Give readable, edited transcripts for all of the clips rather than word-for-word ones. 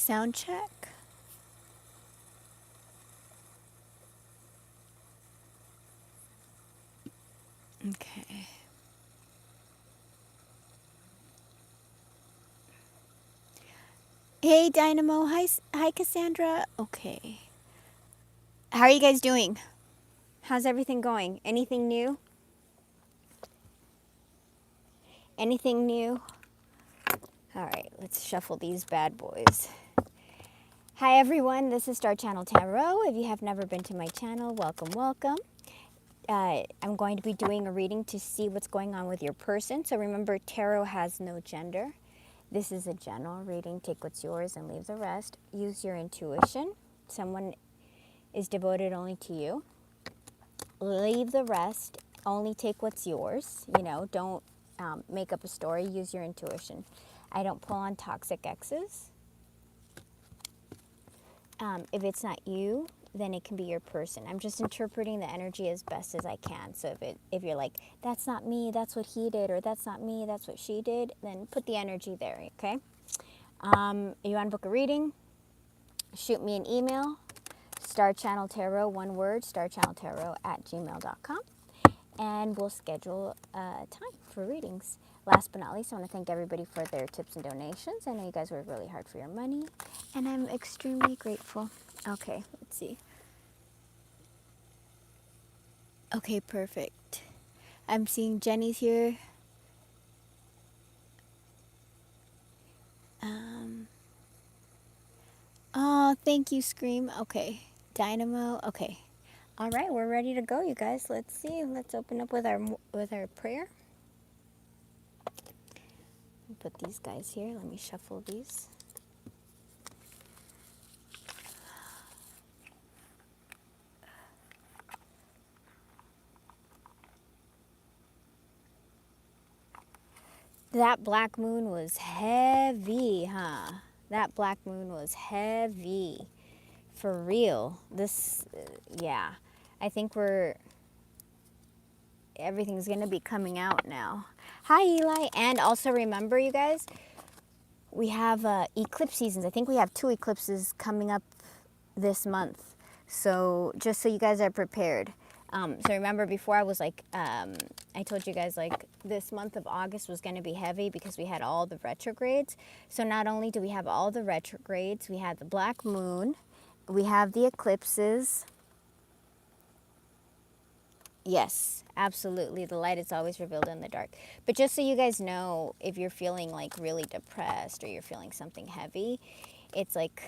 sound check. Okay. Hey, Dynamo. Hi, Cassandra. Okay. How are you guys doing? How's everything going? Anything new? Anything new? All right, let's shuffle these bad boys. Hi, everyone. This is Star Channel Tarot. If you have never been to my channel, welcome, welcome. I'm going to be doing a reading to see what's going on with your person. So remember, tarot has no gender. This is a general reading. Take what's yours and leave the rest. Use your intuition. Someone is devoted only to you. Leave the rest. Only take what's yours. You know, don't make up a story. Use your intuition. I don't pull on toxic exes. If it's not you, then it can be your person. I'm just interpreting the energy as best as I can. So if you're like, that's not me, that's what he did, or that's not me, that's what she did, then put the energy there, okay? You want to book a reading? Shoot me an email, starchanneltarot, one word, starchanneltarot@gmail.com, and we'll schedule a time for readings. Last but not least, I want to thank everybody for their tips and donations. I know you guys work really hard for your money, and I'm extremely grateful. Okay, let's see. Okay, perfect. I'm seeing Jenny's here. Oh, thank you, Scream. Okay, Dynamo. Okay, all right, we're ready to go, you guys. Let's see. Let's open up with our prayer. Put these guys here. Let me shuffle these. That black moon was heavy, huh? That black moon was heavy. For real. This, yeah. I think everything's going to be coming out now. Hi, Eli. And also remember, you guys, we have eclipse seasons. I think we have 2 eclipses coming up this month. So just so you guys are prepared. So remember before I was like, I told you guys like this month of August was going to be heavy because we had all the retrogrades. So not only do we have all the retrogrades, we had the black moon, we have the eclipses. Yes, absolutely. The light is always revealed in the dark. But just so you guys know, if you're feeling like really depressed or you're feeling something heavy, it's like,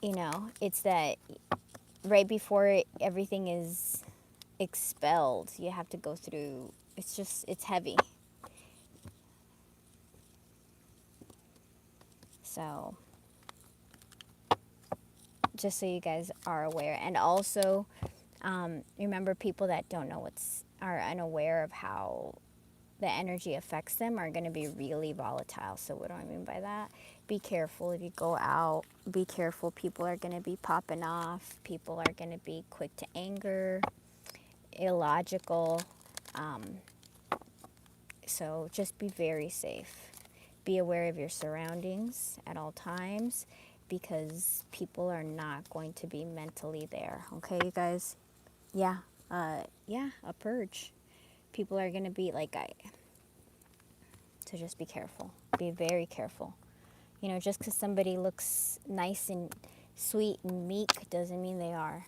you know, it's that right before everything is expelled, you have to go through, it's heavy. So, just so you guys are aware. And also, remember people that don't know are unaware of how the energy affects them are going to be really volatile. So what do I mean by that? Be careful if you go out. Be careful. People are going to be popping off. People are going to be quick to anger, illogical. So just be very safe. Be aware of your surroundings at all times because people are not going to be mentally there. Okay, you guys? Yeah. Yeah, a purge. People are going to be like, so just be careful. Be very careful. You know, just because somebody looks nice and sweet and meek doesn't mean they are.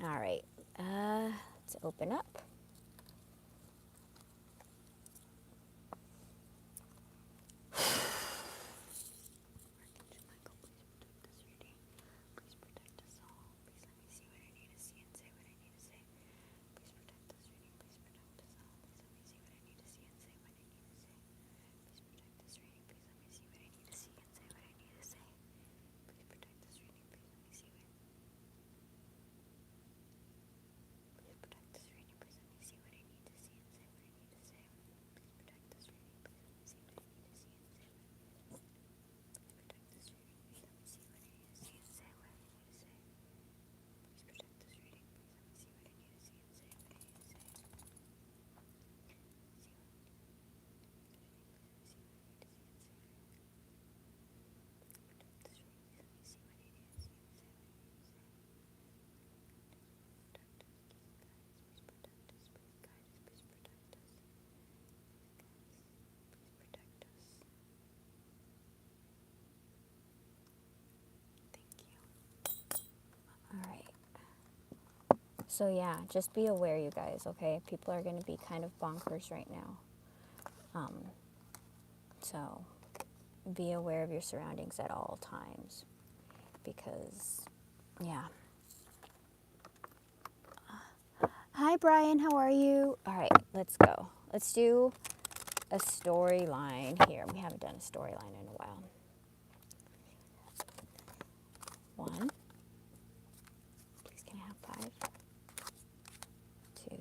All right. Let's open up. So yeah, just be aware, you guys, okay? People are going to be kind of bonkers right now. So be aware of your surroundings at all times because, yeah. Hi, Brian. How are you? All right, let's go. Let's do a storyline here. We haven't done a storyline in a while. 1. Please, can I have 5? 2.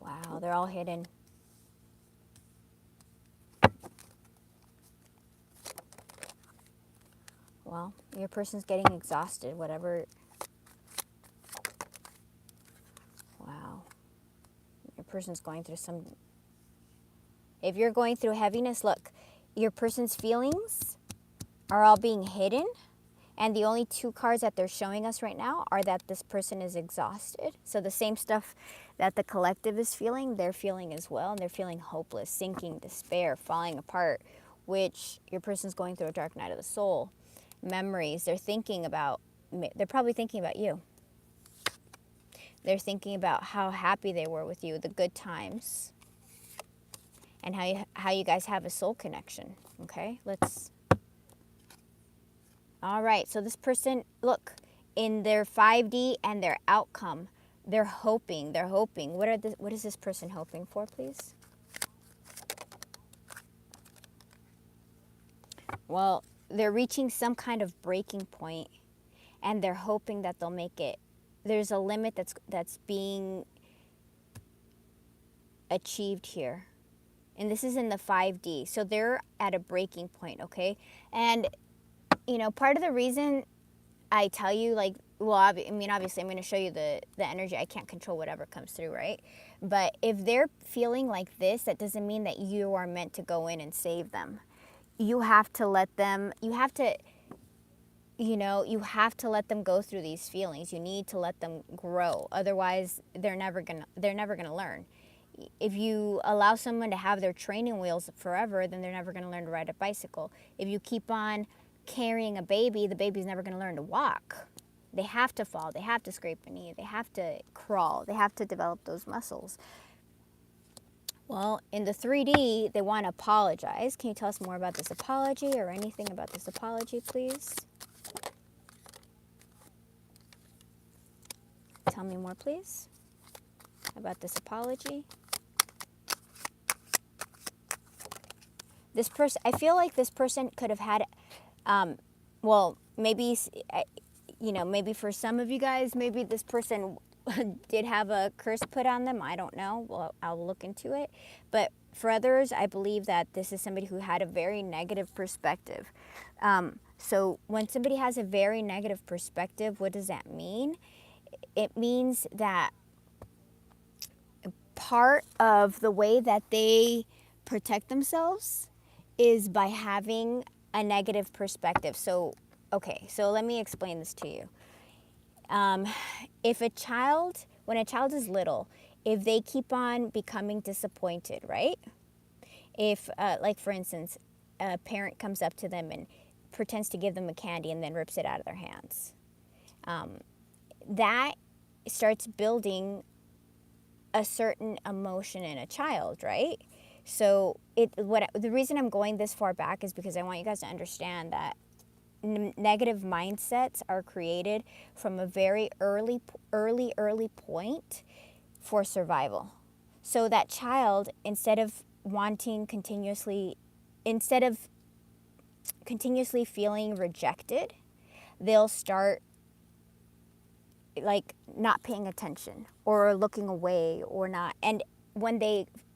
Wow, they're all hidden. Well, your person's getting exhausted, whatever. Wow. Your person's going through some... If you're going through heaviness, look, your person's feelings are all being hidden. And the only 2 cards that they're showing us right now are that this person is exhausted. So the same stuff that the collective is feeling, they're feeling as well. And they're feeling hopeless, sinking, despair, falling apart, which your person's going through a dark night of the soul. Memories, they're probably thinking about you. They're thinking about how happy they were with you, the good times, and how you guys have a soul connection. Okay, all right, so this person, look, in their 5D and their outcome, they're hoping. What is this person hoping for, please? Well, they're reaching some kind of breaking point, and they're hoping that they'll make it. There's a limit that's being achieved here. And this is in the 5D. So they're at a breaking point, okay? And, part of the reason I tell you, like, well, obviously I'm going to show you the energy. I can't control whatever comes through, right? But if they're feeling like this, that doesn't mean that you are meant to go in and save them. You have to let them, you have to let them go through these feelings. You need to let them grow. Otherwise, they're never going to learn. If you allow someone to have their training wheels forever, then they're never going to learn to ride a bicycle. If you keep on carrying a baby, the baby's never going to learn to walk. They have to fall. They have to scrape a knee. They have to crawl. They have to develop those muscles. Well, in the 3D, they want to apologize. Can you tell us more about this apology or anything about this apology, please? Tell me more, please, about this apology. This person, I feel like this person could have had, maybe, maybe for some of you guys, maybe this person did have a curse put on them. I don't know. Well, I'll look into it. But for others, I believe that this is somebody who had a very negative perspective. So when somebody has a very negative perspective, what does that mean? It means that part of the way that they protect themselves is by having a negative perspective. So let me explain this to you. When a child is little, if they keep on becoming disappointed, right? If, like for instance, a parent comes up to them and pretends to give them a candy and then rips it out of their hands, that starts building a certain emotion in a child, right? So the reason I'm going this far back is because I want you guys to understand that negative mindsets are created from a very early point for survival. So that child, instead of continuously feeling rejected, they'll start like not paying attention or looking away or not. And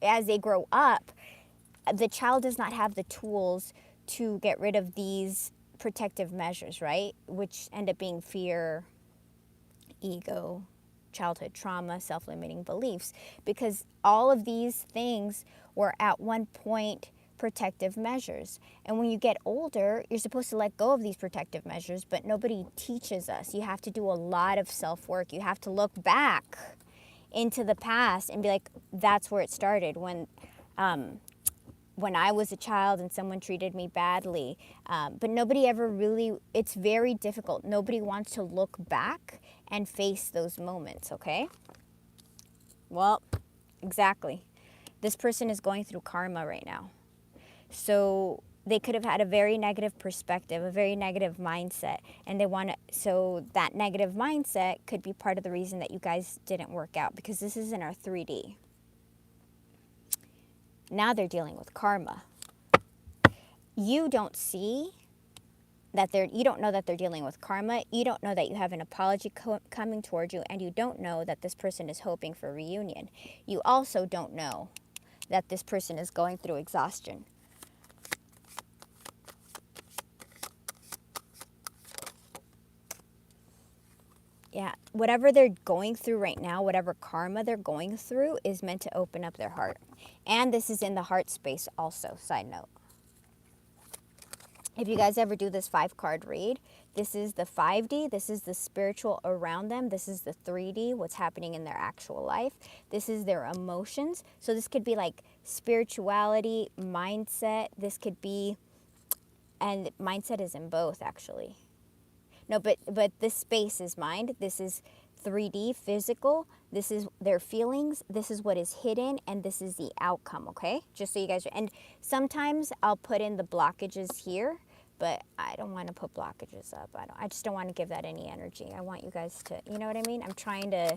as they grow up, the child does not have the tools to get rid of these protective measures, right? Which end up being fear, ego, childhood trauma, self-limiting beliefs, because all of these things were at one point protective measures. And when you get older, you're supposed to let go of these protective measures, but nobody teaches us. You have to do a lot of self-work. You have to look back into the past and be like, that's where it started. when I was a child and someone treated me badly. But nobody ever really, it's very difficult. Nobody wants to look back and face those moments, okay? Well, exactly. This person is going through karma right now. So they could have had a very negative perspective, a very negative mindset, and they want to, so that negative mindset could be part of the reason that you guys didn't work out, because this is in our 3D. Now they're dealing with karma. You don't see that you don't know that they're dealing with karma. You don't know that you have an apology coming toward you, and you don't know that this person is hoping for reunion. You also don't know that this person is going through exhaustion. Yeah, whatever they're going through right now, whatever karma they're going through is meant to open up their heart. And this is in the heart space also, side note. If you guys ever do this 5-card read, this is the 5D, this is the spiritual around them, this is the 3D, what's happening in their actual life, this is their emotions. So this could be like spirituality, mindset, this could be, and mindset is in both actually. No, but this space is mind, this is 3D, physical, this is their feelings, this is what is hidden, and this is the outcome, okay? Just so you guys, and sometimes I'll put in the blockages here, but I don't want to put blockages up. I just don't want to give that any energy. I want you guys to, you know what I mean? I'm trying to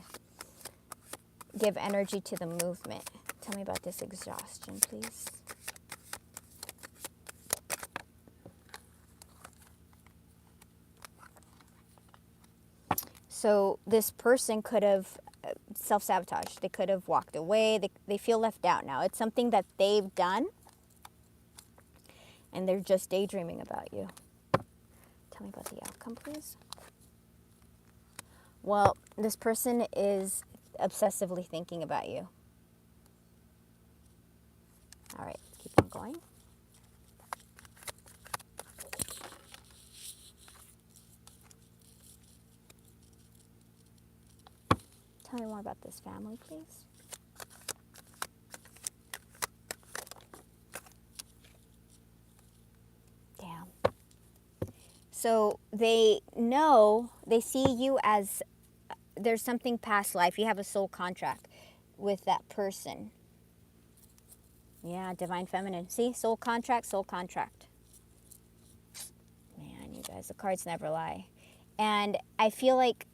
give energy to the movement. Tell me about this exhaustion, please. So this person could have self-sabotaged. They could have walked away. They feel left out now. It's something that they've done, and they're just daydreaming about you. Tell me about the outcome, please. Well, this person is obsessively thinking about you. All right, keep on going. Tell me more about this family, please. Damn. So they know, they see you as, there's something past life. You have a soul contract with that person. Yeah, divine feminine. See, soul contract, soul contract. Man, you guys, the cards never lie. And I feel like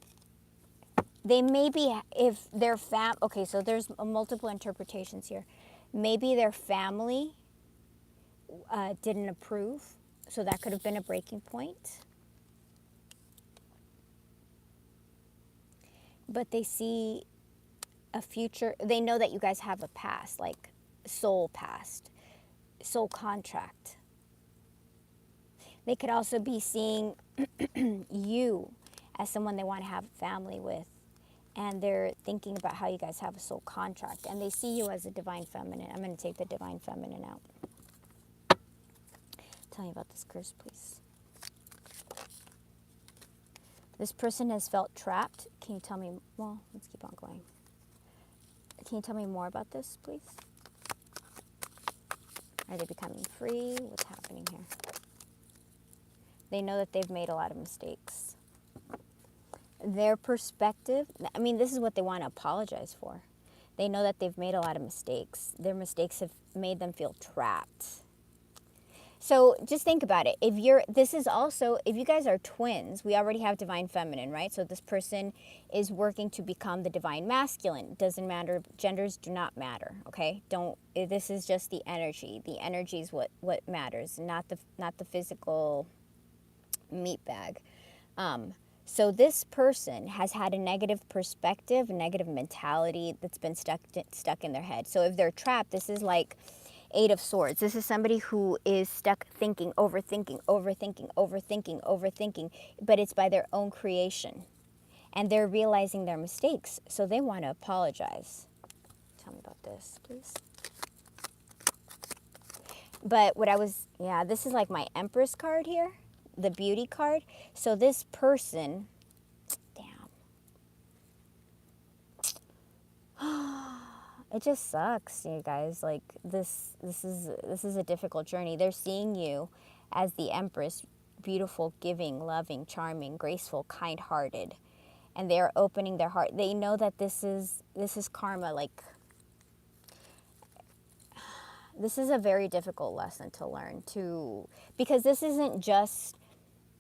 they maybe, if their okay, so there's multiple interpretations here. Maybe their family didn't approve, so that could have been a breaking point. But they see a future, they know that you guys have a past, like soul past, soul contract. They could also be seeing you as someone they want to have a family with, and they're thinking about how you guys have a soul contract, and they see you as a divine feminine. I'm going to take the divine feminine out. Tell me about this curse, please. This person has felt trapped. Can you tell me, well, let's keep on going. Can you tell me more about this, please? Are they becoming free? What's happening here? They know that they've made a lot of mistakes. Their perspective, I mean, this is what they want to apologize for. They know that they've made a lot of mistakes. Their mistakes have made them feel trapped. So just think about it. This is also, if you guys are twins, we already have divine feminine, right? So this person is working to become the divine masculine. Doesn't matter, genders do not matter, okay? This is just the energy. The energy is what matters, not the physical meat bag. So this person has had a negative perspective, a negative mentality that's been stuck in their head. So if they're trapped, this is like 8 of Swords. This is somebody who is stuck thinking, overthinking, but it's by their own creation. And they're realizing their mistakes, so they want to apologize. Tell me about this, please. But this is like my Empress card here, the beauty card. So this person, damn. it just sucks, you guys. Like this is a difficult journey. They're seeing you as the Empress, beautiful, giving, loving, charming, graceful, kind-hearted, and they're opening their heart. They know that this is karma. Like, this is a very difficult lesson to learn, to because this isn't just,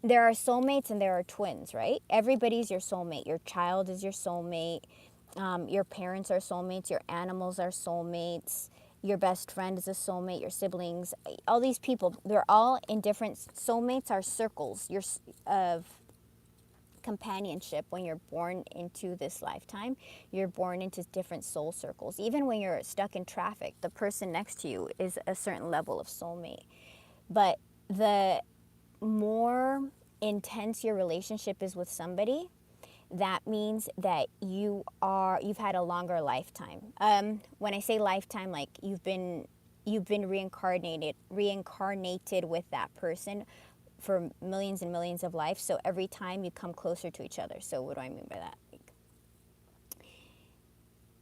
there are soulmates and there are twins, right? Everybody's your soulmate. Your child is your soulmate. Your parents are soulmates. Your animals are soulmates. Your best friend is a soulmate. Your siblings, all these people, they're all in different, soulmates are circles of companionship. When you're born into this lifetime, you're born into different soul circles. Even when you're stuck in traffic, the person next to you is a certain level of soulmate. But the more intense your relationship is with somebody, that means that you've had a longer lifetime. When I say lifetime, like you've been reincarnated with that person for millions and millions of lives. So every time you come closer to each other. So what do I mean by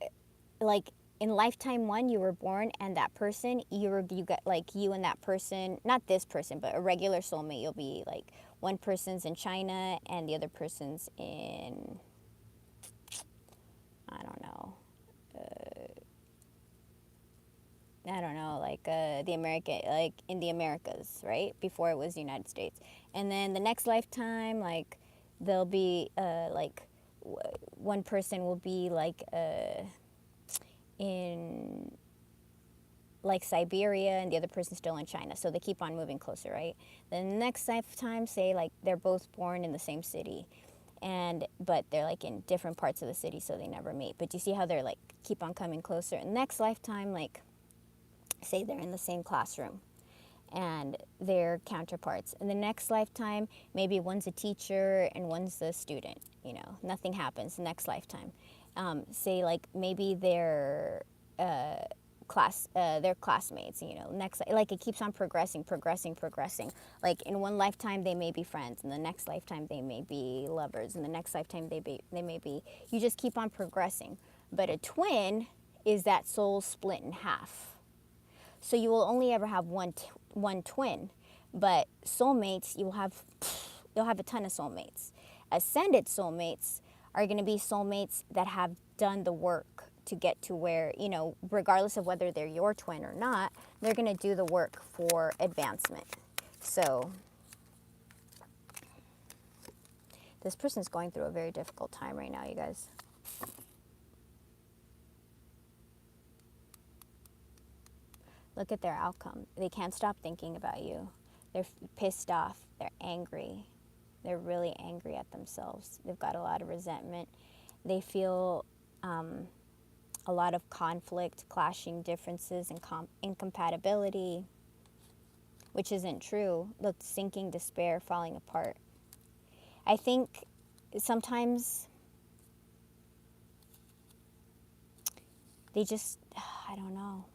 that? Like in lifetime one, you were born, and that person, you got, like, you and that person, not this person, but a regular soulmate, you'll be like, one person's in China and the other person's in, I don't know, like the American, like in the Americas, right? Before it was the United States. And then the next lifetime, like there'll be like one person will be like in like Siberia, and the other person's still in China. So they keep on moving closer, right? Then the next lifetime, say like they're both born in the same city, but they're like in different parts of the city, so they never meet. But you see how they're like keep on coming closer. And next lifetime, like say they're in the same classroom and they're counterparts. In the next lifetime, maybe one's a teacher and one's a student. You know, nothing happens. Next lifetime, say like maybe they're their classmates. You know, next, like it keeps on progressing. Like in one lifetime they may be friends, in the next lifetime they may be lovers, in the next lifetime they may be. You just keep on progressing. But a twin is that soul split in half. So you will only ever have one twin, but soulmates, you'll have a ton of soulmates. Ascended soulmates are going to be soulmates that have done the work to get to where, you know, regardless of whether they're your twin or not, they're going to do the work for advancement. So this person's going through a very difficult time right now, you guys. Look at their outcome. They can't stop thinking about you. They're pissed off. They're angry. They're really angry at themselves. They've got a lot of resentment. They feel a lot of conflict, clashing differences, and incompatibility, which isn't true. Look, sinking, despair, falling apart. I think sometimes they just, I don't know.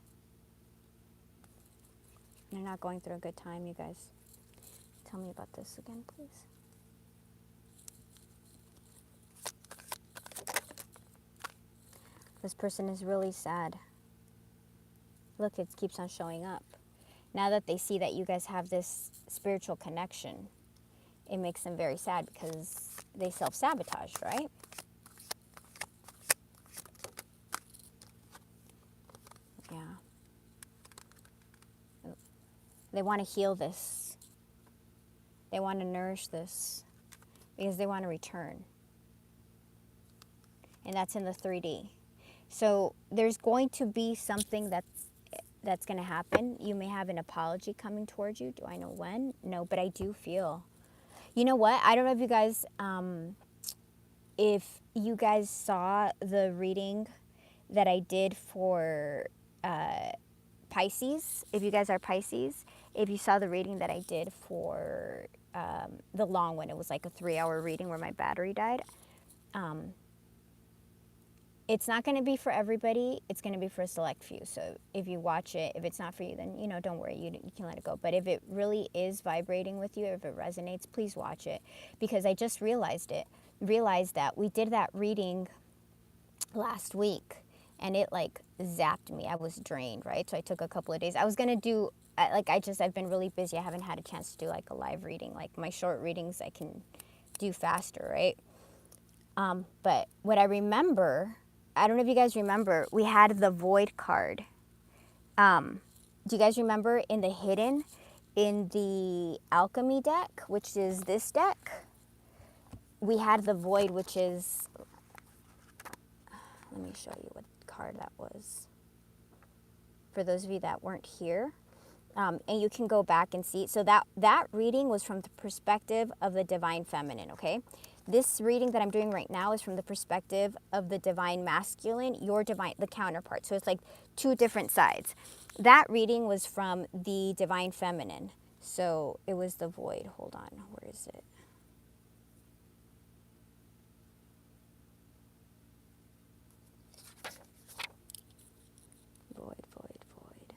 They're not going through a good time, you guys. Tell me about this again, please. This person is really sad. Look, it keeps on showing up. Now that they see that you guys have this spiritual connection, it makes them very sad because they self-sabotage, right? Yeah. They want to heal this. They want to nourish this because they want to return. And that's in the 3D. So there's going to be something that's going to happen. You may have an apology coming towards you. Do I know when? No, but I do feel. You know what? I don't know if you guys saw the reading that I did for Pisces. If you guys are Pisces, if you saw the reading that I did for the long one, it was like a 3-hour reading where my battery died. It's not going to be for everybody. It's going to be for a select few. So if you watch it, if it's not for you, then, you know, don't worry. You can let it go. But if it really is vibrating with you, if it resonates, please watch it. Because I just realized that we did that reading last week. and it like zapped me. I was drained, right? So I took a couple of days. I was gonna do I've been really busy. I haven't had a chance to do like a live reading. Like my short readings I can do faster, right? But what I remember, I don't know if you guys remember, we had the void card. Do you guys remember in the hidden, in the alchemy deck, which is this deck, we had the void, which is, let me show you what card that was. For those of you that weren't here, and you can go back and see. So that reading was from the perspective of the divine feminine, okay? This reading that I'm doing right now is from the perspective of the divine masculine, your divine, the counterpart. So it's like two different sides. That reading was from the divine feminine. So it was the void. Hold on, where is it? Void, void, void.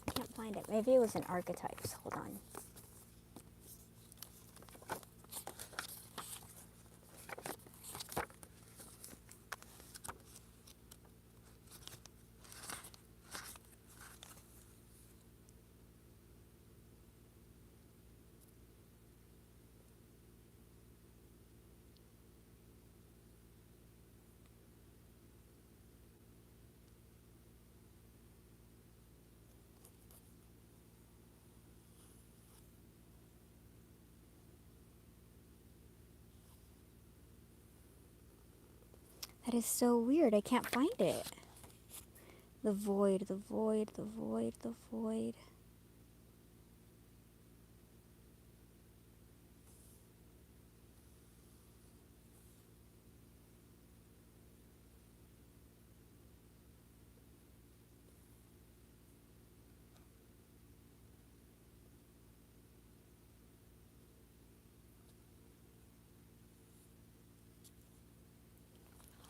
I can't find it. Maybe it was in archetypes. Hold on. That is so weird. I can't find it. The void, the void, the void, the void.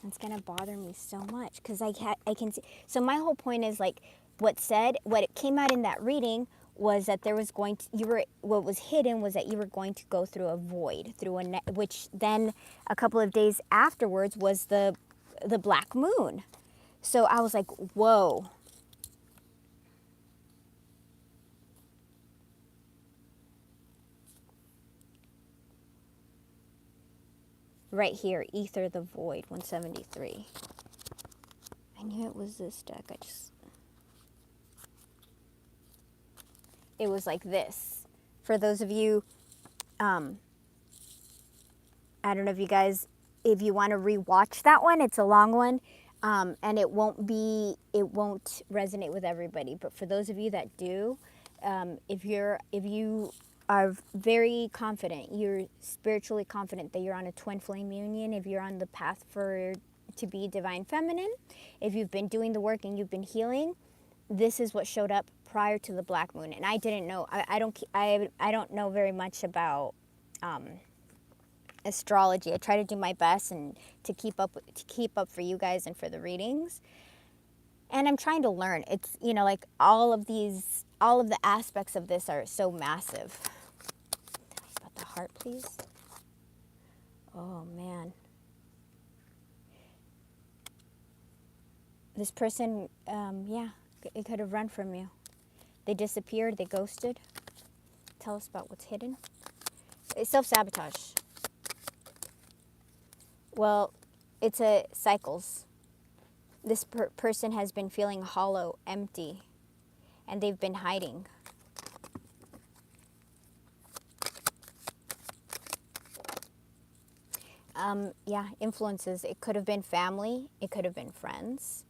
It's gonna bother me so much because I can see. So my whole point is like what it came out in that reading was that there was going to, what was hidden was that you were going to go through a void, which then a couple of days afterwards was the black moon. So I was like, whoa. Right here, Ether the Void, 173. I knew it was this deck. It was like this. For those of you, I don't know if you guys, if you want to rewatch that one, it's a long one, and it won't resonate with everybody. But for those of you that do, if you are very confident, you're spiritually confident that you're on a twin flame union, if you're on the path to be divine feminine, if you've been doing the work and you've been healing, this is what showed up prior to the black moon. And I didn't know. I don't know very much about astrology. I try to do my best and to keep up for you guys and for the readings. And I'm trying to learn. It's, like all of the aspects of this are so massive. About the heart, please. Oh man. This person, it could have run from you. They disappeared, they ghosted. Tell us about what's hidden. It's self-sabotage. Well, it's cycles. This person has been feeling hollow, empty, and they've been hiding. Yeah, influences. It could have been family. It could have been friends.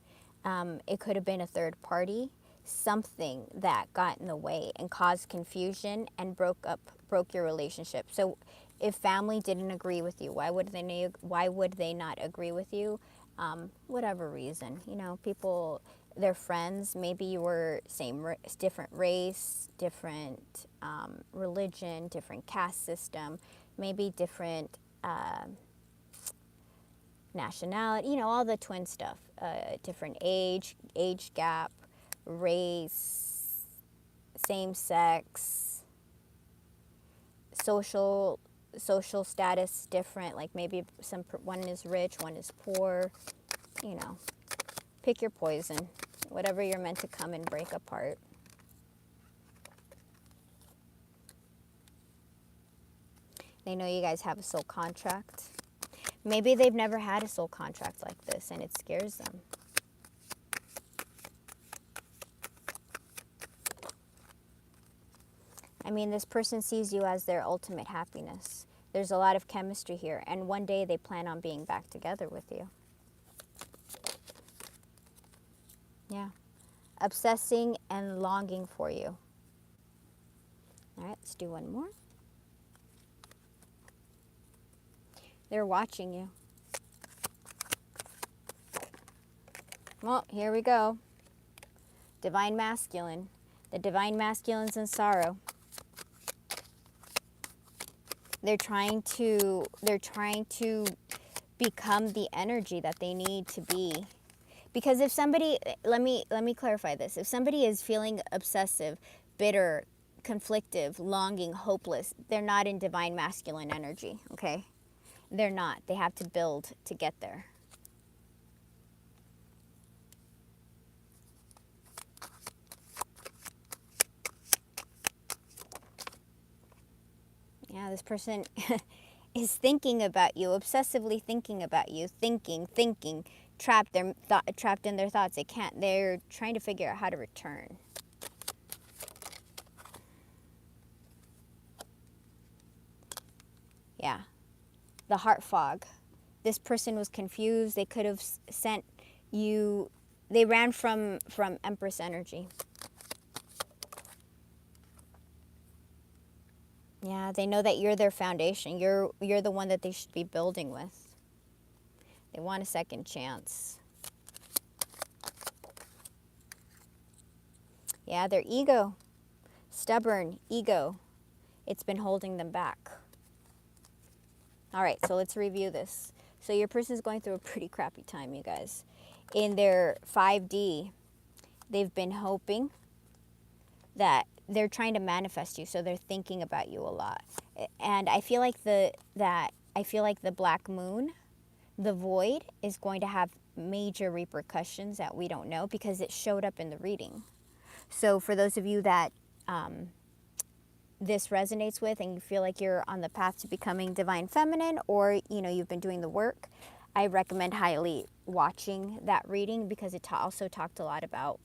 It could have been a third party. Something that got in the way and caused confusion and broke your relationship. So, if family didn't agree with you, why would they not agree with you? Whatever reason, people, they're friends. Maybe you were different race, different religion, different caste system, maybe different nationality, all the twin stuff, different age gap, race, same sex, social status different, like maybe one is rich, one is poor, pick your poison, whatever you're meant to come and break apart. They know you guys have a soul contract. Maybe they've never had a soul contract like this and it scares them. I mean, this person sees you as their ultimate happiness. There's a lot of chemistry here, and one day they plan on being back together with you. Yeah. Obsessing and longing for you. All right, let's do one more. They're watching you. Well, here we go. Divine Masculine. The Divine Masculine's in sorrow. They're trying to become the energy that they need to be. Because if somebody, let me clarify this. If somebody is feeling obsessive, bitter, conflictive, longing, hopeless, they're not in Divine Masculine energy, okay? They're not. They have to build to get there. Yeah, this person is thinking about you, obsessively thinking about you, thinking, trapped in their thoughts. They're trying to figure out how to return. Yeah. The heart fog. This person was confused. They could have sent you, they ran from Empress energy. Yeah, they know that you're their foundation. You're the one that they should be building with. They want a second chance. Yeah, their ego. Stubborn ego. It's been holding them back. All right, so let's review this. So your person's going through a pretty crappy time, you guys. In their 5D, they've been hoping that they're trying to manifest you, so they're thinking about you a lot. And I feel like the black moon, the void, is going to have major repercussions that we don't know because it showed up in the reading. So for those of you that this resonates with and you feel like you're on the path to becoming divine feminine, or you've been doing the work, I recommend highly watching that reading because it also talked a lot about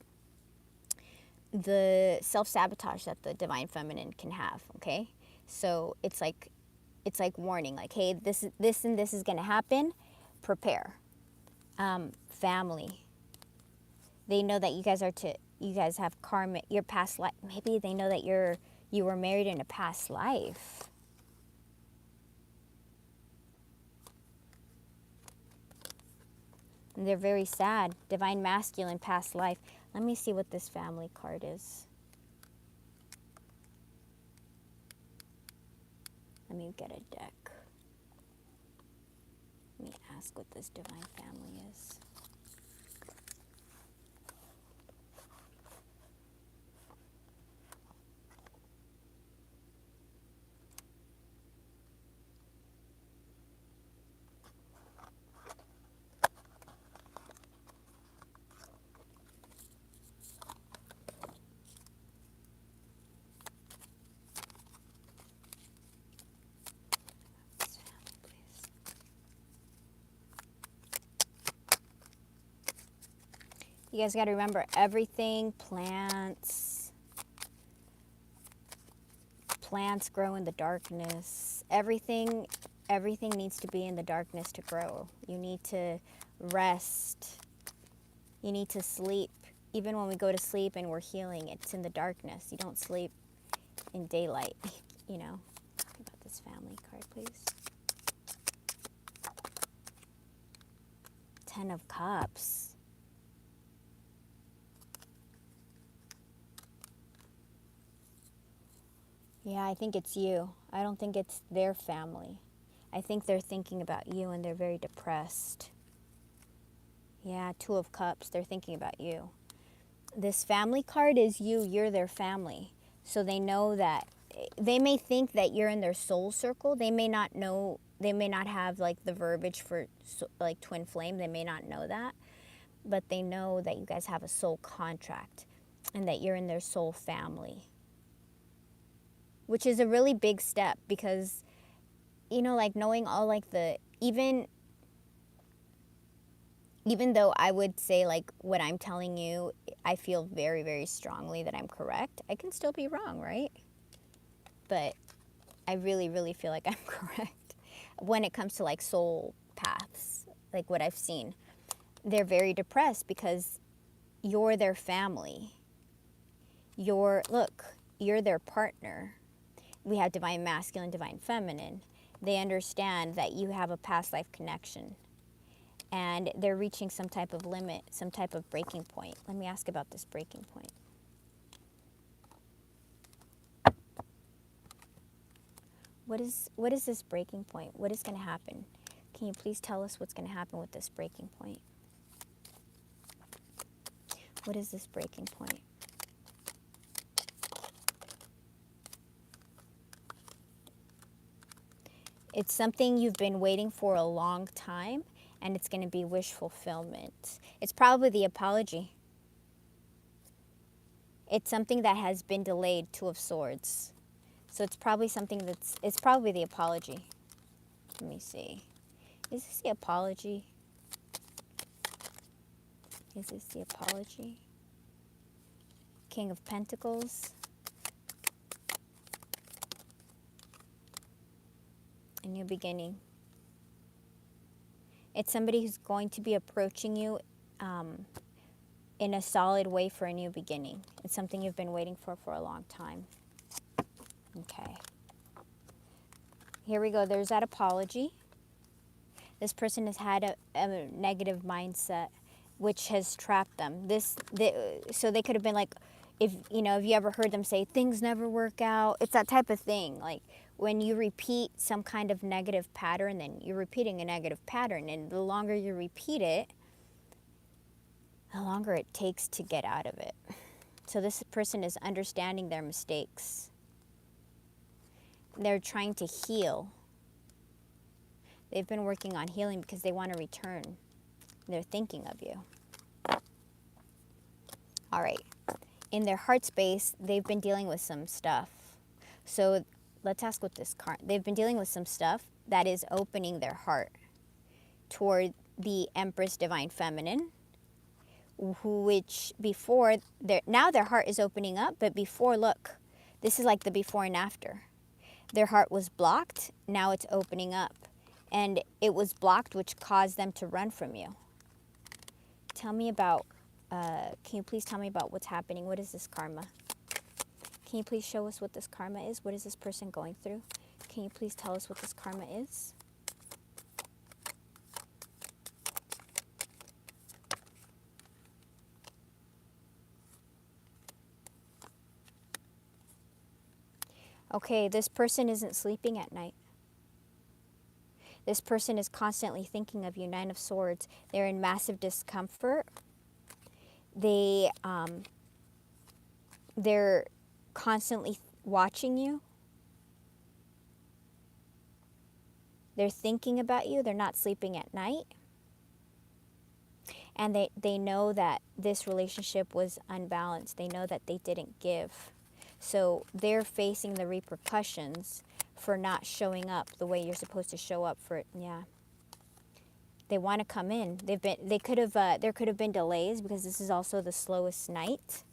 the self-sabotage that the divine feminine can have, okay? So it's like warning, like, hey, this and this is going to happen, prepare. Family, they know that you guys have karma, your past life. Maybe they know that you were married in a past life. And they're very sad. Divine Masculine, past life. Let me see what this family card is. Let me get a deck. Let me ask what this divine family is. You guys got to remember everything, plants grow in the darkness. Everything needs to be in the darkness to grow. You need to rest. You need to sleep. Even when we go to sleep and we're healing, it's in the darkness. You don't sleep in daylight, you know. Talk about this family card, please. 10 of Cups. Yeah, I think it's you. I don't think it's their family. I think they're thinking about you and they're very depressed. Yeah, 2 of Cups. They're thinking about you. This family card is you. You're their family. So they know that, they may think that you're in their soul circle. They may not know, they may not have like the verbiage for like twin flame. They may not know that. But they know that you guys have a soul contract and that you're in their soul family. Which is a really big step because, you know, like knowing all like the, even though I would say like what I'm telling you, I feel very, very strongly that I'm correct. I can still be wrong, right? But I really, really feel like I'm correct when it comes to like soul paths, like what I've seen. They're very depressed because you're their family. You're their partner. We have divine masculine, divine feminine. They understand that you have a past life connection. And they're reaching some type of limit, some type of breaking point. Let me ask about this breaking point. What is this breaking point? What is going to happen? Can you please tell us what's going to happen with this breaking point? What is this breaking point? It's something you've been waiting for a long time, and it's going to be wish fulfillment. It's probably the apology. It's something that has been delayed, 2 of Swords. So it's probably something it's probably the apology. Let me see. Is this the apology? Is this the apology? King of Pentacles. A new beginning. It's somebody who's going to be approaching you in a solid way for a new beginning. It's something you've been waiting for a long time. Okay. Here we go. There's that apology. This person has had a negative mindset, which has trapped them. So they could have been like, if you ever heard them say things never work out, it's that type of thing. Like when you repeat some kind of negative pattern, then you're repeating a negative pattern, and the longer you repeat it, the longer it takes to get out of it. So this person is understanding their mistakes. They're trying to heal. They've been working on healing because they want to return. They're thinking of you. All right. In their heart space, they've been dealing with some stuff. So let's ask what this card. They've been dealing with some stuff that is opening their heart toward the Empress Divine Feminine, which before, now their heart is opening up, but before, look, this is like the before and after. Their heart was blocked, now it's opening up. And it was blocked, which caused them to run from you. Tell me about, can you please tell me about what's happening? What is this karma? Can you please show us what this karma is? What is this person going through? Can you please tell us what this karma is? Okay, this person isn't sleeping at night. This person is constantly thinking of you. 9 of Swords. They're in massive discomfort. They're constantly watching you. They're thinking about you. They're not sleeping at night. And they know that this relationship was unbalanced. They know that they didn't give. So they're facing the repercussions for not showing up the way you're supposed to show up for it. Yeah. They want to come in. They could have, there could have been delays because this is also the slowest night.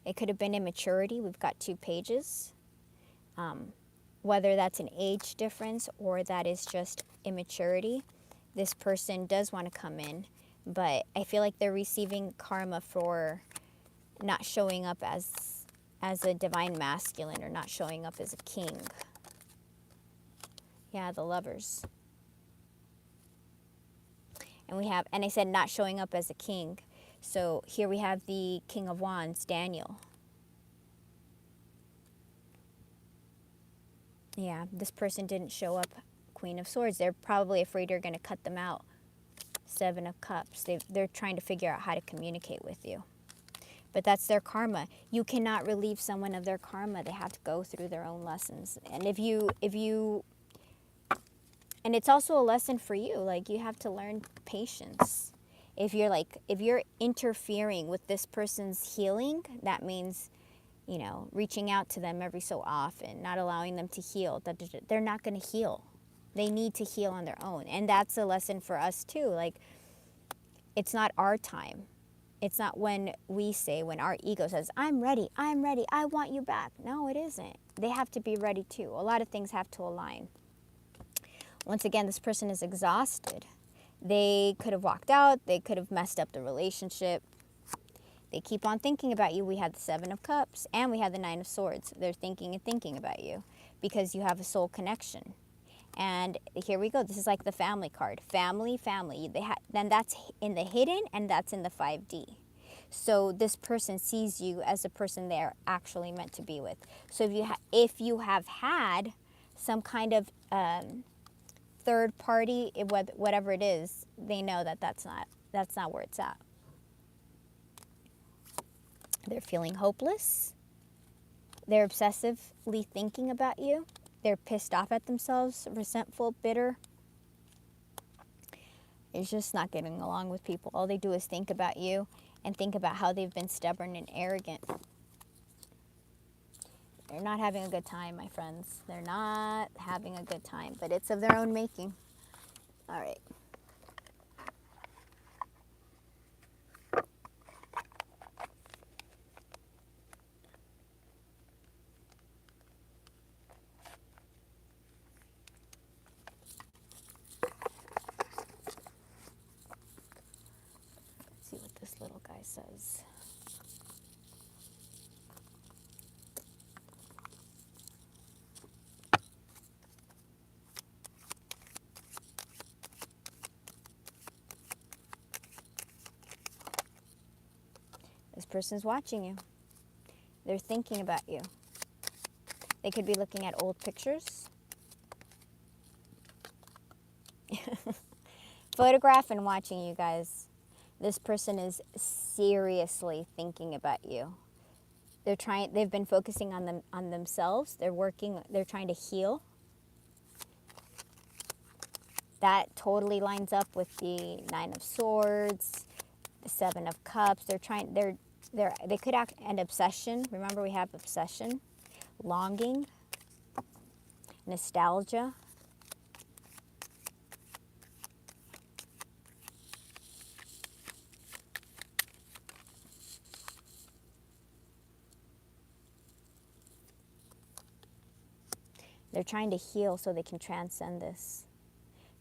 It could have been immaturity. We've got 2 pages. Whether that's an age difference or that is just immaturity, this person does want to come in, but I feel like they're receiving karma for not showing up as a divine masculine or not showing up as a king. Yeah, the Lovers. And I said not showing up as a king. So here we have the King of Wands, Daniel. Yeah, this person didn't show up. Queen of Swords. They're probably afraid you're going to cut them out. 7 of Cups. They're trying to figure out how to communicate with you. But that's their karma. You cannot relieve someone of their karma. They have to go through their own lessons. And and it's also a lesson for you. Like, you have to learn patience. If you're interfering with this person's healing, that means, you know, reaching out to them every so often, not allowing them to heal. They're not going to heal. They need to heal on their own. And that's a lesson for us too. Like, it's not our time. It's not when our ego says, I'm ready, I want you back. No, it isn't. They have to be ready too. A lot of things have to align. Once again, this person is exhausted. They could have walked out. They could have messed up the relationship. They keep on thinking about you. We had the 7 of Cups and we had the 9 of Swords. They're thinking and thinking about you because you have a soul connection. And here we go. This is like the family card. Family, family. Then that's in the hidden and that's in the 5D. So this person sees you as a person they're actually meant to be with. So if you have had some kind of third party, whatever it is, they know that that's not where it's at. They're feeling hopeless. They're obsessively thinking about you. They're pissed off at themselves, resentful, bitter. They're just not getting along with people. All they do is think about you and think about how they've been stubborn and arrogant. They're not having a good time, my friends. They're not having a good time, but it's of their own making. All right. Let's see what this little guy says. This person's watching you. They're thinking about you. They could be looking at old pictures. Photograph and watching you guys. This person is seriously thinking about you. They've been focusing on themselves. They're trying to heal. That totally lines up with the 9 of Swords, the 7 of Cups. They could act an obsession. Remember, we have obsession, longing, nostalgia. They're trying to heal so they can transcend this.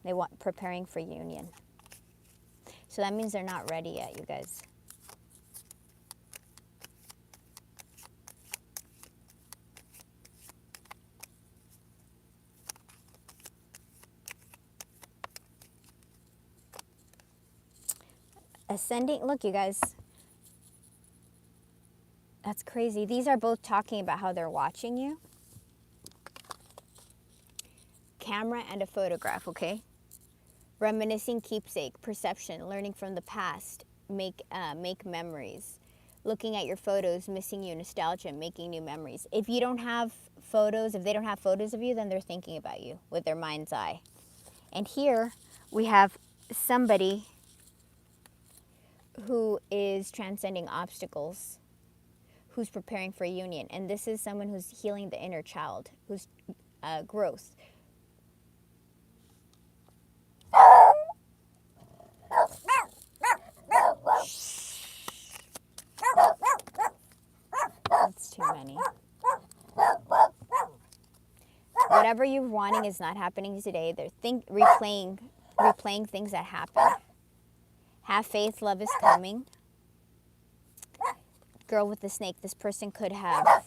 They want preparing for union. So that means they're not ready yet, you guys. Ascending, look, you guys. That's crazy. These are both talking about how they're watching you. Camera and a photograph, okay? Reminiscing, keepsake, perception, learning from the past, make memories. Looking at your photos, missing you, nostalgia, making new memories. If you don't have photos, if they don't have photos of you, then they're thinking about you with their mind's eye. And here we have somebody who is transcending obstacles, who's preparing for a union. And this is someone who's healing the inner child, who's growth. whatever you're wanting is not happening today. They're replaying things that happen. Have faith, love is coming. Girl with the snake, this person could have,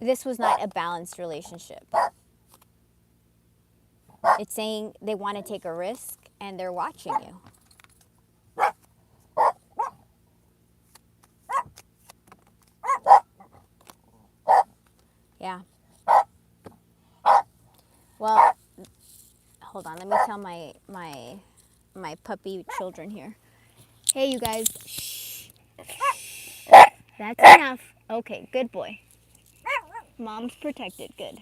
this was not a balanced relationship. It's saying they want to take a risk and they're watching you. Yeah. Well, hold on. Let me tell my puppy children here. Hey, you guys. Shh. That's enough. Okay, good boy. Mom's protected. Good.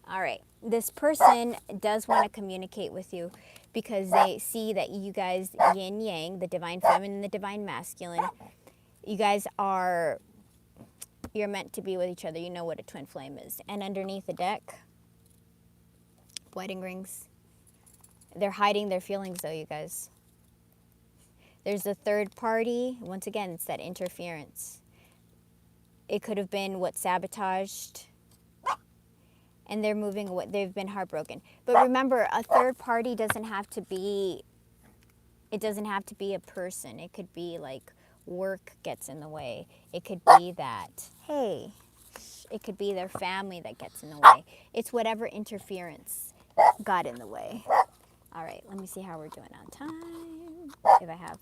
All right. This person does want to communicate with you because they see that you guys, yin yang, the divine feminine, the divine masculine, you guys are, you're meant to be with each other. You know what a twin flame is. And underneath the deck, wedding rings. They're hiding their feelings though, you guys. There's a third party. Once again, it's that interference. It could have been what sabotaged, and they're moving away. They've been heartbroken. But remember, a third party doesn't have to be, it doesn't have to be a person. It could be like work gets in the way. It could be that, hey, it could be their family that gets in the way. It's whatever interference got in the way. All right, let me see how we're doing on time. If I have.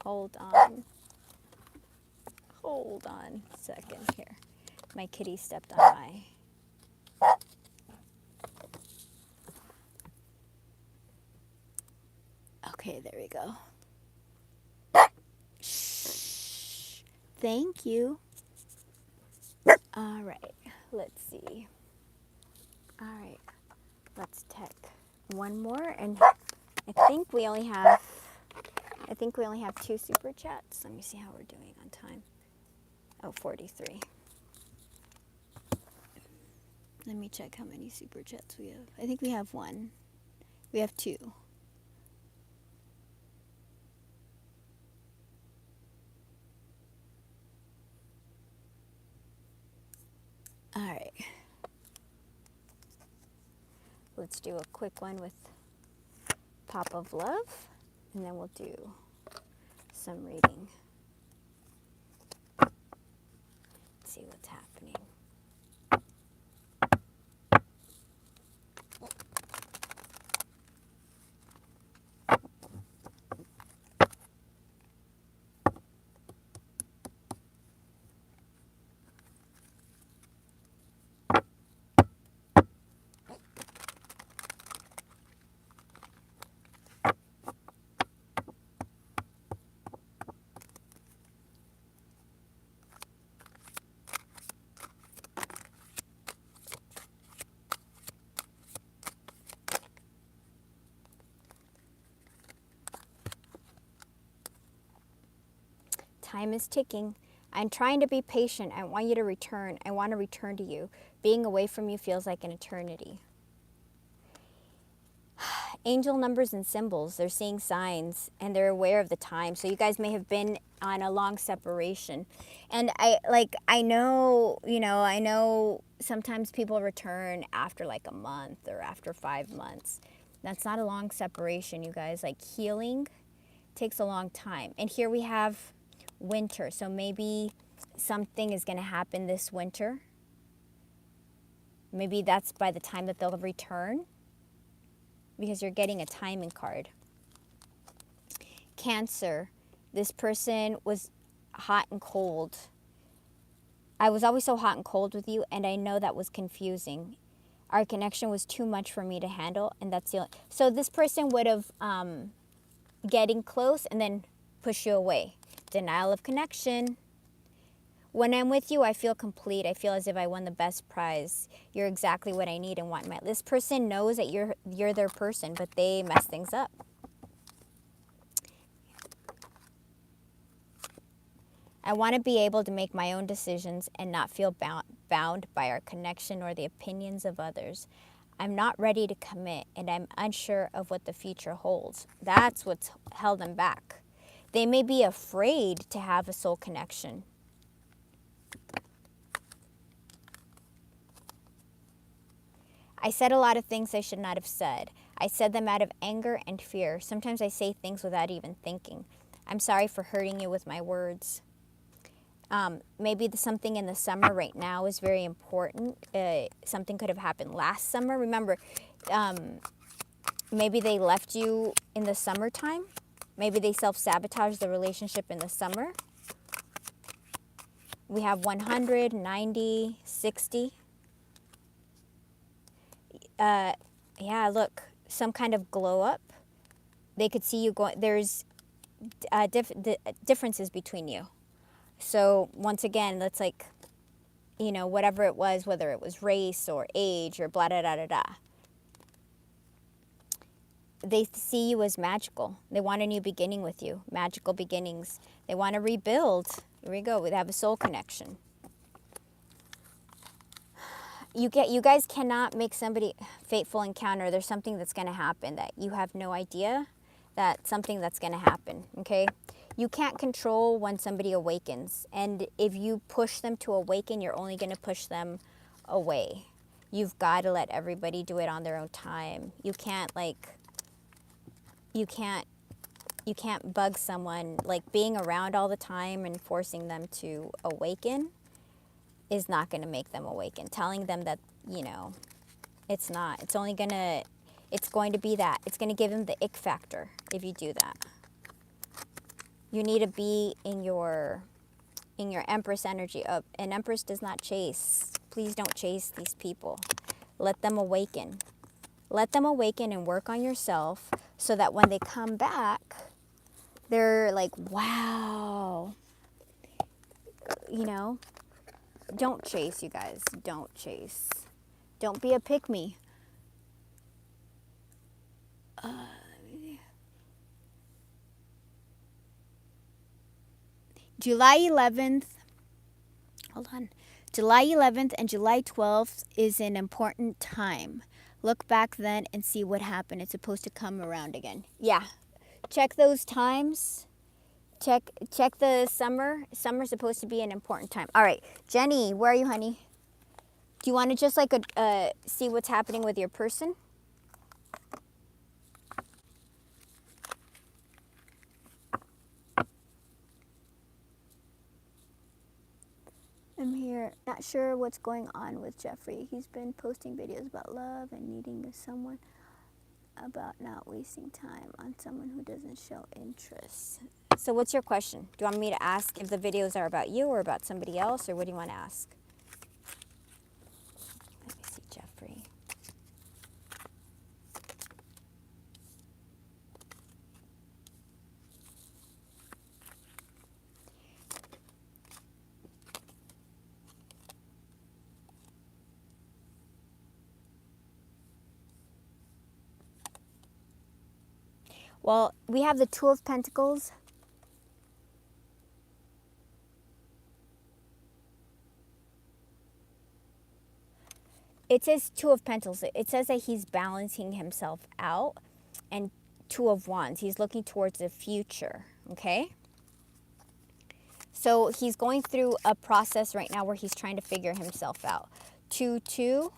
Hold on. Hold on a second here. My kitty stepped on my... Okay, there we go. Shh. Thank you. All right, let's see. All right, let's take one more, and I think we only have 2 super chats. Let me see how we're doing on time. Oh, 43. Let me check how many super chats we have. I think we have 1. We have 2. All right. Let's do a quick one with Pop of Love, and then we'll do some reading. Let's see what's happening. Time is ticking. I'm trying to be patient. I want you to return. I want to return to you. Being away from you feels like an eternity. Angel numbers and symbols, they're seeing signs and they're aware of the time. So you guys may have been on a long separation. And I know sometimes people return after like a month or after 5 months. That's not a long separation, you guys. Like healing takes a long time. And here we have winter. So maybe something is going to happen this winter. Maybe that's by the time that they'll return, because you're getting a timing card. Cancer. This person was hot and cold. I was always so hot and cold with you, and I know that was confusing. Our connection was too much for me to handle, and that's the only... So this person would have getting close and then push you away. Denial of connection. When I'm with you, I feel complete. I feel as if I won the best prize. You're exactly what I need and want in my... This person knows that you're their person, but they mess things up. I want to be able to make my own decisions and not feel bound by our connection or the opinions of others. I'm not ready to commit, and I'm unsure of what the future holds. That's what's held them back. They may be afraid to have a soul connection. I said a lot of things I should not have said. I said them out of anger and fear. Sometimes I say things without even thinking. I'm sorry for hurting you with my words. Maybe something in the summer right now is very important. Something could have happened last summer. Remember, maybe they left you in the summertime. Maybe they self-sabotaged the relationship in the summer. We have 100, 90, 60. Yeah, look, some kind of glow up. They could see you going. There's differences between you. So once again, that's like, you know, whatever it was, whether it was race or age or blah, da, da, da, da. They see you as magical. They want a new beginning with you, magical beginnings. They want to rebuild. Here we go. They have a soul connection. You guys cannot make somebody fateful encounter. There's something that's going to happen that you have no idea that something that's going to happen, okay? You can't control when somebody awakens. And if you push them to awaken, you're only going to push them away. You've got to let everybody do it on their own time. You can't bug someone. Like being around all the time and forcing them to awaken is not going to make them awaken. Telling them that, you know, it's not. It's going to be that. It's going to give them the ick factor if you do that. You need to be in your Empress energy. An Empress does not chase. Please don't chase these people. Let them awaken. Let them awaken and work on yourself so that when they come back, they're like, wow. You know? Don't chase, you guys. Don't chase. Don't be a pick-me. July 11th, hold on. July 11th and July 12th is an important time. Look back then and see what happened. It's supposed to come around again. Yeah. Check those times. Check the summer. Summer's supposed to be an important time. All right. Jenny, where are you, honey? Do you want to just like see what's happening with your person? I'm here. Not sure what's going on with Jeffrey. He's been posting videos about love and needing someone, about not wasting time on someone who doesn't show interest. So what's your question? Do you want me to ask if the videos are about you or about somebody else, or what do you want to ask? Let me see, Jeffrey. Well, we have the Two of Pentacles. It says Two of Pentacles. It says that he's balancing himself out. And Two of Wands. He's looking towards the future. Okay? So he's going through a process right now where he's trying to figure himself out. 2-2.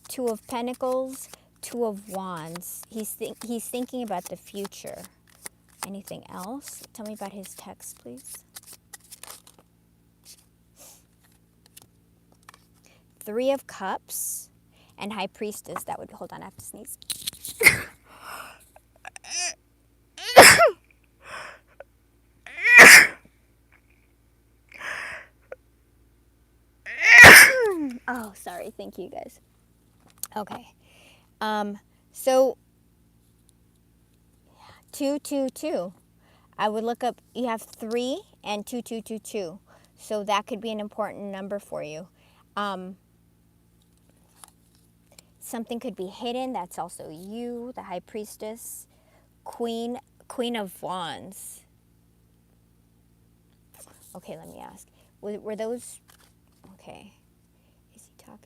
Two of Pentacles. Two of Wands. He's thinking about the future. Anything else? Tell me about his text, please. 3 of Cups and High Priestess. That would, hold on, I have to sneeze. Oh, sorry. Thank you, guys. Okay. So 2-2-2. I would look up, you have 3 and 2-2-2-2. So that could be an important number for you. Something could be hidden. That's also you, the High Priestess. Queen of Wands. Okay, let me ask. Were those... Okay. Is he talking?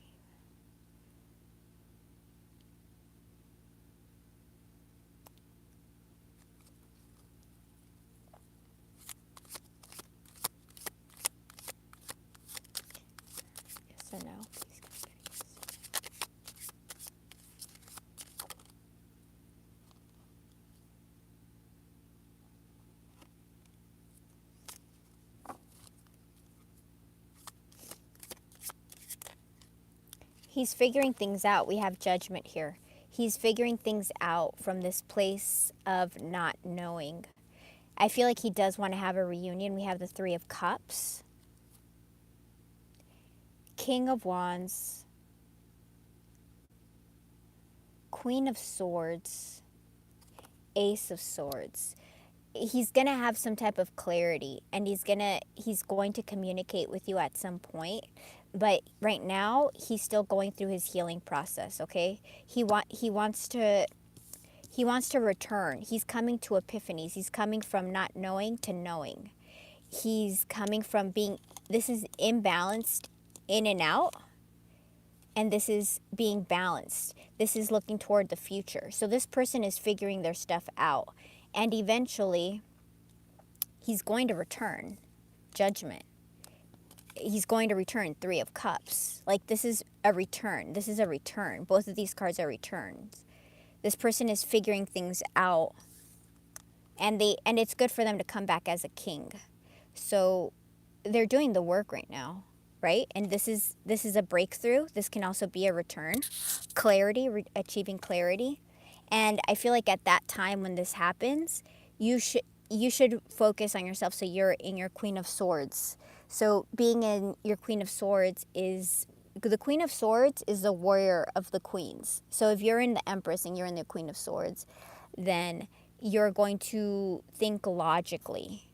He's figuring things out. We have Judgment here. He's figuring things out from this place of not knowing. I feel like he does want to have a reunion. We have the Three of Cups, King of Wands, Queen of Swords, Ace of Swords. He's going to have some type of clarity, and he's going to communicate with you at some point. But right now, he's still going through his healing process, okay? He wants to return. He's coming to epiphanies. He's coming from not knowing to knowing. He's coming from this is imbalanced in and out, and this is being balanced. This is looking toward the future. So this person is figuring their stuff out, and eventually he's going to return. Judgment. He's going to return. Three of Cups. Like, this is a return. This is a return. Both of these cards are returns. This person is figuring things out, and it's good for them to come back as a king. So they're doing the work right now, right? And this is a breakthrough. This can also be a return. Clarity, achieving clarity. And I feel like at that time when this happens, you should focus on yourself. So you're in your Queen of Swords. So being in your Queen of Swords the Queen of Swords is the warrior of the queens. So if you're in the Empress and you're in the Queen of Swords, then you're going to think logically.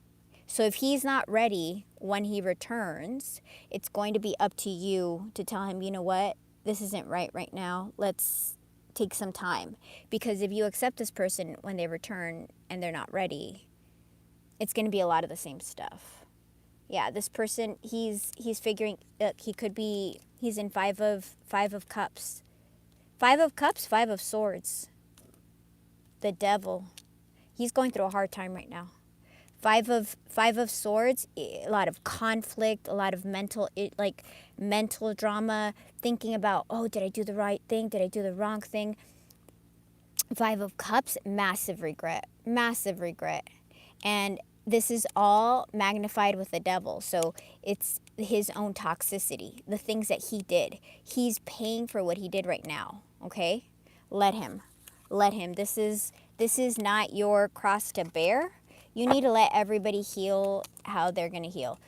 So if he's not ready when he returns, it's going to be up to you to tell him, you know what, this isn't right now. Let's take some time. Because if you accept this person when they return and they're not ready, it's going to be a lot of the same stuff. Yeah, this person, he's figuring, he's in Five of Cups. Five of Cups, Five of Swords. The Devil. He's going through a hard time right now. Five of Swords, a lot of conflict, a lot of mental drama, thinking about, oh, did I do the right thing? Did I do the wrong thing? Five of Cups, massive regret. And this is all magnified with the Devil. So it's his own toxicity, the things that he did. He's paying for what he did right now, okay? Let him. This is not your cross to bear. You need to let everybody heal how they're going to heal.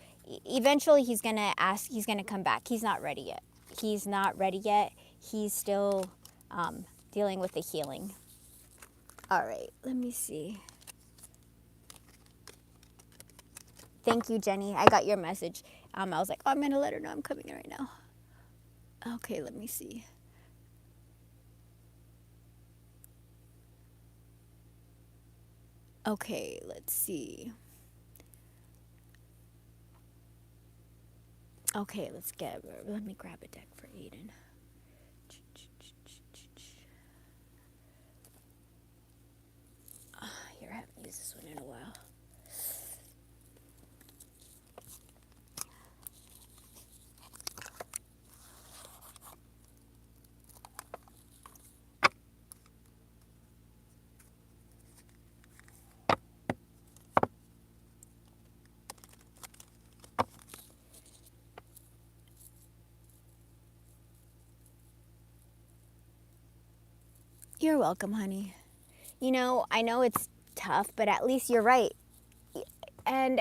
Eventually he's going to come back. He's not ready yet. He's still dealing with the healing. All right, let me see. Thank you, Jenny. I got your message. I was like, oh, I'm going to let her know I'm coming in right now. Okay, let me see. Okay, let's see. Okay, let me grab a deck for Aiden. Here, I haven't used this one in a while. You're welcome, honey. You know, I know it's tough, but at least you're right. And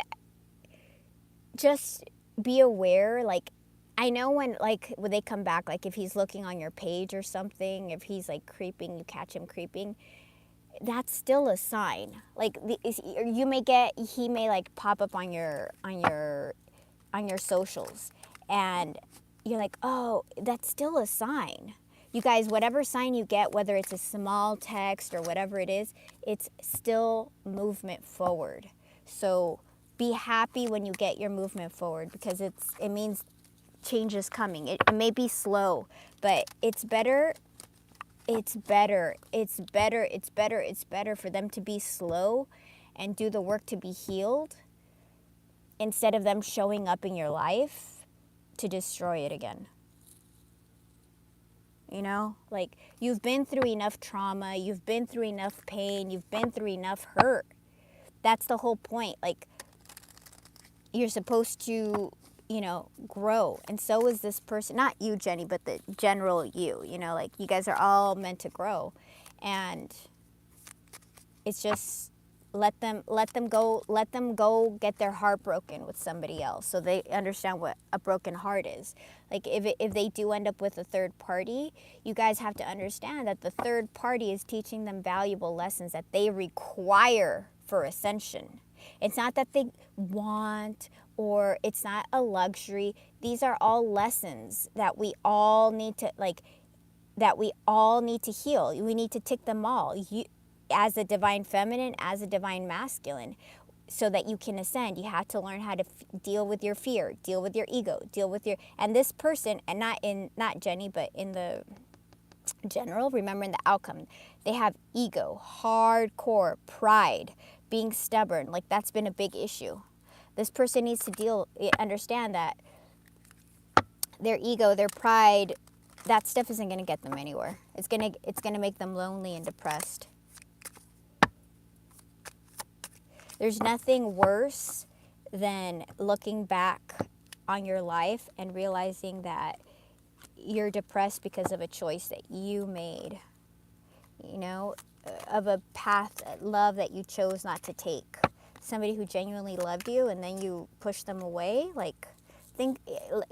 just be aware, like, I know when they come back, like if he's looking on your page or something, if he's like creeping, you catch him creeping, that's still a sign. Like he may like pop up on your socials, and you're like, oh, that's still a sign. You guys, whatever sign you get, whether it's a small text or whatever it is, it's still movement forward. So be happy when you get your movement forward, because it means change is coming. It may be slow, but it's better for them to be slow and do the work to be healed, instead of them showing up in your life to destroy it again. You know, like, you've been through enough trauma, you've been through enough pain, you've been through enough hurt. That's the whole point. Like, you're supposed to you know, grow. And so is this person, not you, Jenny, but the general you know, like you guys are all meant to grow. And it's just let them go get their heart broken with somebody else so they understand what a broken heart is. Like if they do end up with a third party, you guys have to understand that the third party is teaching them valuable lessons that they require for ascension. It's not that they want, or it's not a luxury. These are all lessons that we all need to heal. We need to tick them all. You, as a divine feminine, as a divine masculine, so that you can ascend, you have to learn how to deal with your fear, deal with your ego, deal with your, and this person, and not Jenny, but in the general, remembering the outcome, they have ego, hardcore pride, being stubborn. Like that's been a big issue. This person needs to understand that their ego, their pride, that stuff isn't going to get them anywhere. It's going to make them lonely and depressed. There's nothing worse than looking back on your life and realizing that you're depressed because of a choice that you made, you know, of a path, love that you chose not to take. Somebody who genuinely loved you and then you push them away. Like,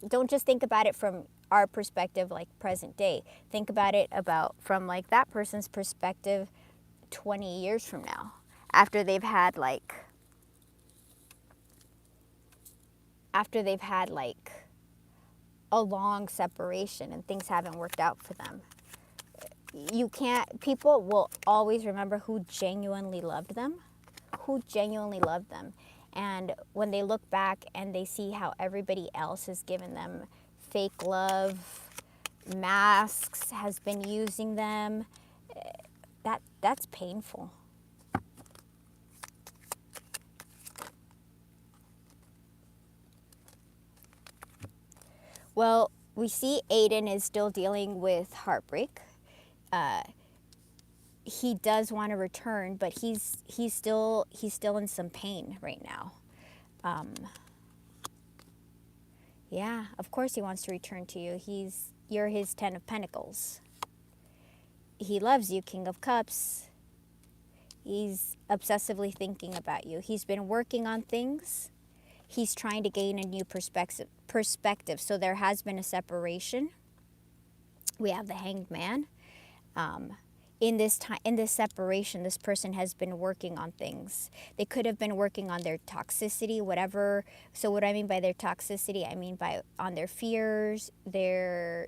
don't just think about it from our perspective, like present day. Think about it from like that person's perspective 20 years from now, after they've had like a long separation and things haven't worked out for them. People will always remember who genuinely loved them. And when they look back and they see how everybody else has given them fake love, masks, has been using them, that's painful. Well, we see Aiden is still dealing with heartbreak. He does want to return, but he's still in some pain right now. Yeah, of course he wants to return to you. You're his 10 of Pentacles. He loves you, King of Cups. He's obsessively thinking about you. He's been working on things. He's trying to gain a new perspective. So there has been a separation. We have the Hanged Man. In this separation, this person has been working on things. They could have been working on their toxicity, whatever. So what I mean by their toxicity, I mean on their fears, their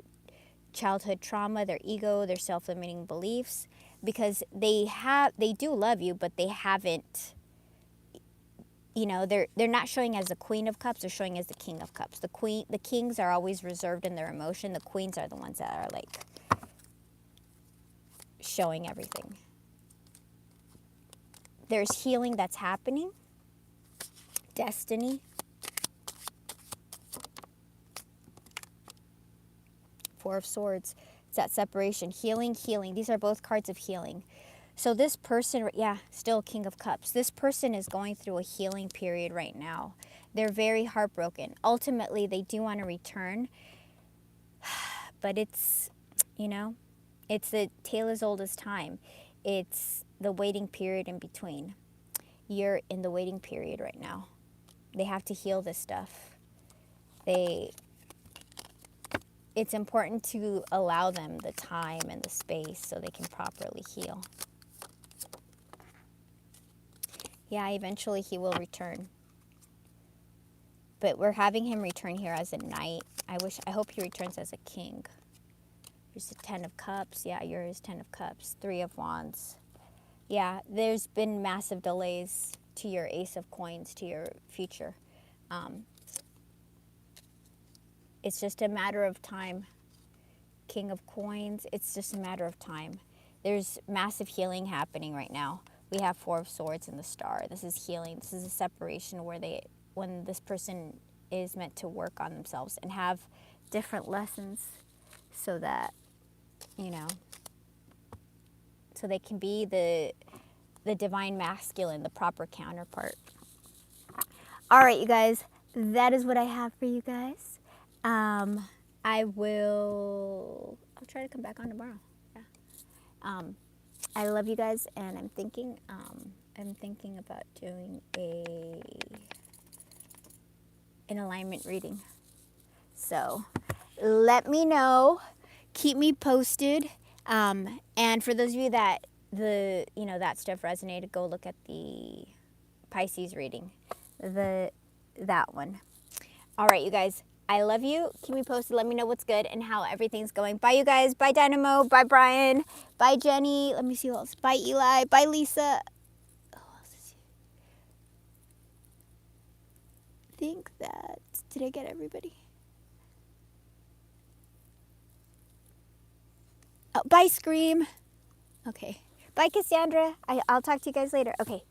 childhood trauma, their ego, their self-limiting beliefs, because they do love you, but they haven't, you know, they're not showing as the Queen of Cups, they're showing as the King of Cups. The kings are always reserved in their emotion. The queens are the ones that are like showing everything. There's healing that's happening. Destiny. Four of Swords. It's that separation. Healing. These are both cards of healing. So this person, yeah, still King of Cups. This person is going through a healing period right now. They're very heartbroken. Ultimately, they do want to return. But it's, you know, it's the tale as old as time. It's the waiting period in between. You're in the waiting period right now. They have to heal this stuff. It's important to allow them the time and the space so they can properly heal. Yeah, eventually he will return. But we're having him return here as a knight. I hope he returns as a king. There's the 10 of Cups. Yeah, yours 10 of Cups. 3 of Wands. Yeah, there's been massive delays to your Ace of Coins, to your future. It's just a matter of time. King of Coins, it's just a matter of time. There's massive healing happening right now. We have 4 of Swords in the Star. This is healing. This is a separation when this person is meant to work on themselves and have different lessons so that, you know, so they can be the divine masculine, the proper counterpart. All right, you guys, that is what I have for you guys. I'll try to come back on tomorrow. Yeah. I love you guys, and I'm thinking about doing an alignment reading. So let me know. Keep me posted. And for those of you that that stuff resonated, go look at the Pisces reading, that one. All right, you guys. I love you. Keep me posted. Let me know what's good and how everything's going. Bye, you guys. Bye, Dynamo. Bye, Brian. Bye, Jenny. Let me see who else. Bye, Eli. Bye, Lisa. Who else is here? I think that. Did I get everybody? Oh, bye, Scream. Okay. Bye, Cassandra. I'll talk to you guys later. Okay.